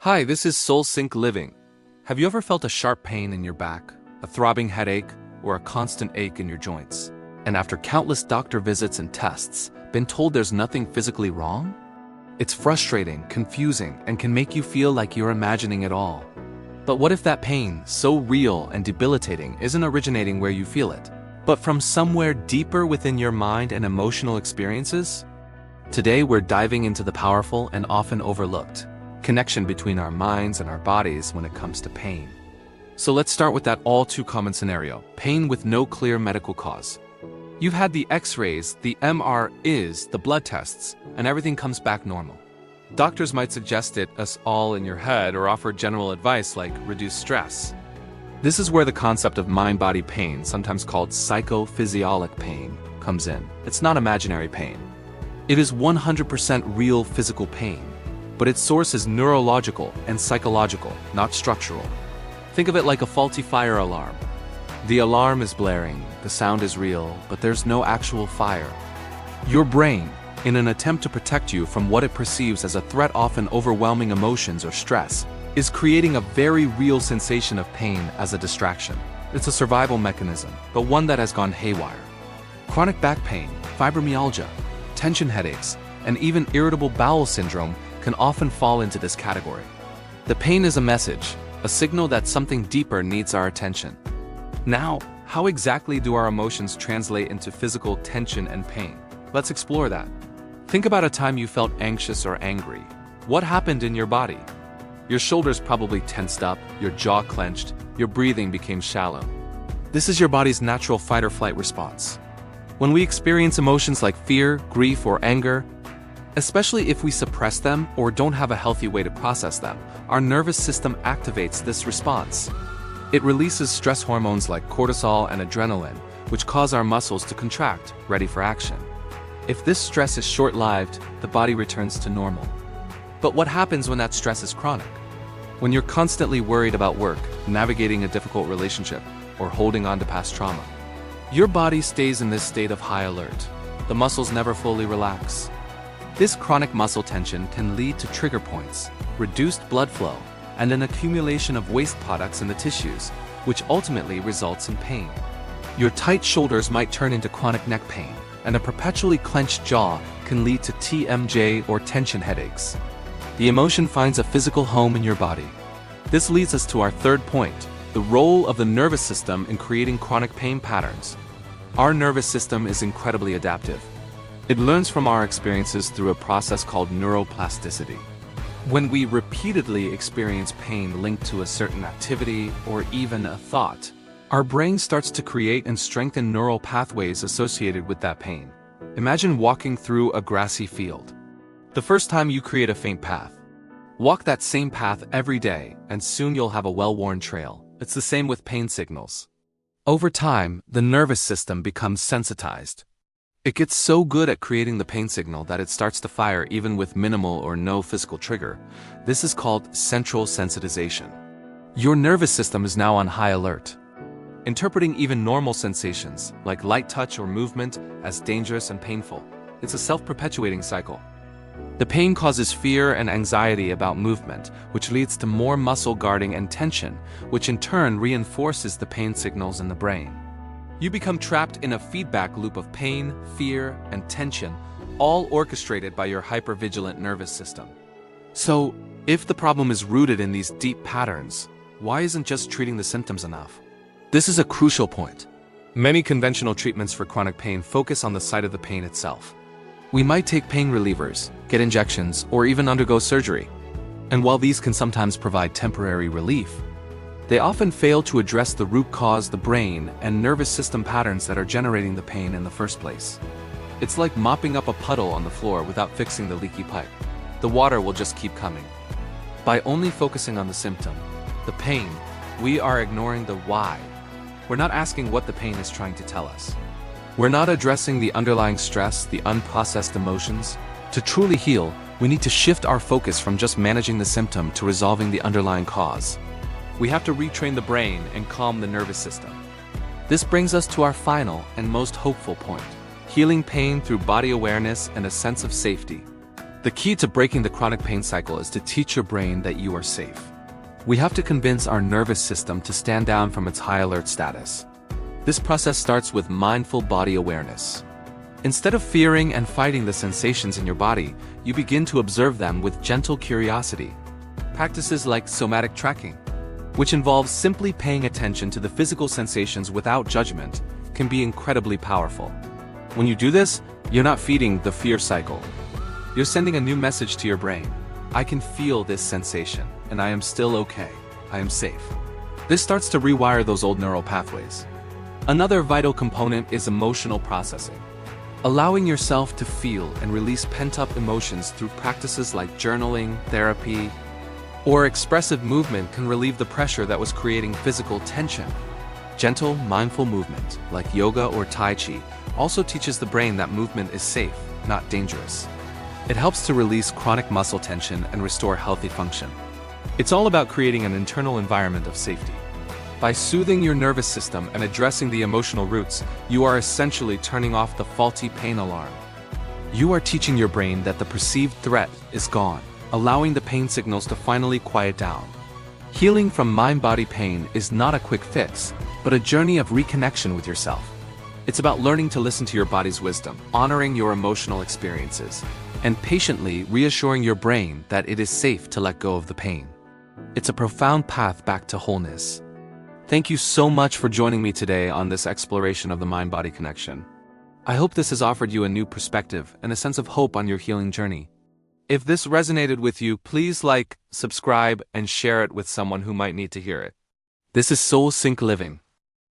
Hi, this is Soul Sync Living. Have you ever felt a sharp pain in your back, a throbbing headache, or a constant ache in your joints? And after countless doctor visits and tests, been told there's nothing physically wrong? It's frustrating, confusing, and can make you feel like you're imagining it all. But what if that pain, so real and debilitating, isn't originating where you feel it, but from somewhere deeper within your mind and emotional experiences? Today we're diving into the powerful and often overlooked connection between our minds and our bodies when it comes to pain. So let's start with that all too common scenario, pain with no clear medical cause. You've had the x-rays, the MRIs, the blood tests, and everything comes back normal. Doctors might suggest it's all in your head or offer general advice like reduce stress. This is where the concept of mind-body pain, sometimes called psychophysiologic pain, comes in. It's not imaginary pain. It is 100% real physical pain, but its source is neurological and psychological, not structural. Think of it like a faulty fire alarm. The alarm is blaring, the sound is real, but there's no actual fire. Your brain, in an attempt to protect you from what it perceives as a threat, often overwhelming emotions or stress, is creating a very real sensation of pain as a distraction. It's a survival mechanism, but one that has gone haywire. Chronic back pain, fibromyalgia, tension headaches, and even irritable bowel syndrome can often fall into this category. The pain is a message, a signal that something deeper needs our attention. Now, how exactly do our emotions translate into physical tension and pain? Let's explore that. Think about a time you felt anxious or angry. What happened in your body? Your shoulders probably tensed up, your jaw clenched, your breathing became shallow. This is your body's natural fight-or-flight response. When we experience emotions like fear, grief, or anger, especially if we suppress them or don't have a healthy way to process them, our nervous system activates this response. It releases stress hormones like cortisol and adrenaline, which cause our muscles to contract, ready for action. If this stress is short-lived, the body returns to normal. But what happens when that stress is chronic? When you're constantly worried about work, navigating a difficult relationship, or holding on to past trauma, your body stays in this state of high alert. The muscles never fully relax. This chronic muscle tension can lead to trigger points, reduced blood flow, and an accumulation of waste products in the tissues, which ultimately results in pain. Your tight shoulders might turn into chronic neck pain, and a perpetually clenched jaw can lead to TMJ or tension headaches. The emotion finds a physical home in your body. This leads us to our third point, the role of the nervous system in creating chronic pain patterns. Our nervous system is incredibly adaptive. It learns from our experiences through a process called neuroplasticity. When we repeatedly experience pain linked to a certain activity or even a thought, our brain starts to create and strengthen neural pathways associated with that pain. Imagine walking through a grassy field. The first time you create a faint path. Walk that same path every day, and soon you'll have a well-worn trail. It's the same with pain signals. Over time, the nervous system becomes sensitized. It gets so good at creating the pain signal that it starts to fire even with minimal or no physical trigger. This is called central sensitization. Your nervous system is now on high alert, interpreting even normal sensations, like light touch or movement, as dangerous and painful. It's a self-perpetuating cycle. The pain causes fear and anxiety about movement, which leads to more muscle guarding and tension, which in turn reinforces the pain signals in the brain. You become trapped in a feedback loop of pain, fear, and tension, all orchestrated by your hypervigilant nervous system. So, if the problem is rooted in these deep patterns, why isn't just treating the symptoms enough? This is a crucial point. Many conventional treatments for chronic pain focus on the site of the pain itself. We might take pain relievers, get injections, or even undergo surgery. And while these can sometimes provide temporary relief, they often fail to address the root cause, the brain and nervous system patterns that are generating the pain in the first place. It's like mopping up a puddle on the floor without fixing the leaky pipe. The water will just keep coming. By only focusing on the symptom, the pain, we are ignoring the why. We're not asking what the pain is trying to tell us. We're not addressing the underlying stress, the unprocessed emotions. To truly heal, we need to shift our focus from just managing the symptom to resolving the underlying cause. We have to retrain the brain and calm the nervous system. This brings us to our final and most hopeful point, healing pain through body awareness and a sense of safety. The key to breaking the chronic pain cycle is to teach your brain that you are safe. We have to convince our nervous system to stand down from its high alert status. This process starts with mindful body awareness. Instead of fearing and fighting the sensations in your body, you begin to observe them with gentle curiosity. Practices like somatic tracking, which involves simply paying attention to the physical sensations without judgment, can be incredibly powerful. When you do this, you're not feeding the fear cycle. You're sending a new message to your brain. I can feel this sensation, and I am still okay. I am safe. This starts to rewire those old neural pathways. Another vital component is emotional processing. Allowing yourself to feel and release pent-up emotions through practices like journaling, therapy, or expressive movement can relieve the pressure that was creating physical tension. Gentle, mindful movement, like yoga or Tai Chi, also teaches the brain that movement is safe, not dangerous. It helps to release chronic muscle tension and restore healthy function. It's all about creating an internal environment of safety. By soothing your nervous system and addressing the emotional roots, you are essentially turning off the faulty pain alarm. You are teaching your brain that the perceived threat is gone, allowing the pain signals to finally quiet down. Healing from mind-body pain is not a quick fix, but a journey of reconnection with yourself. It's about learning to listen to your body's wisdom, honoring your emotional experiences, and patiently reassuring your brain that it is safe to let go of the pain. It's a profound path back to wholeness. Thank you so much for joining me today on this exploration of the mind-body connection. I hope this has offered you a new perspective and a sense of hope on your healing journey. If this resonated with you, please like, subscribe, and share it with someone who might need to hear it. This is Soul Sync Living,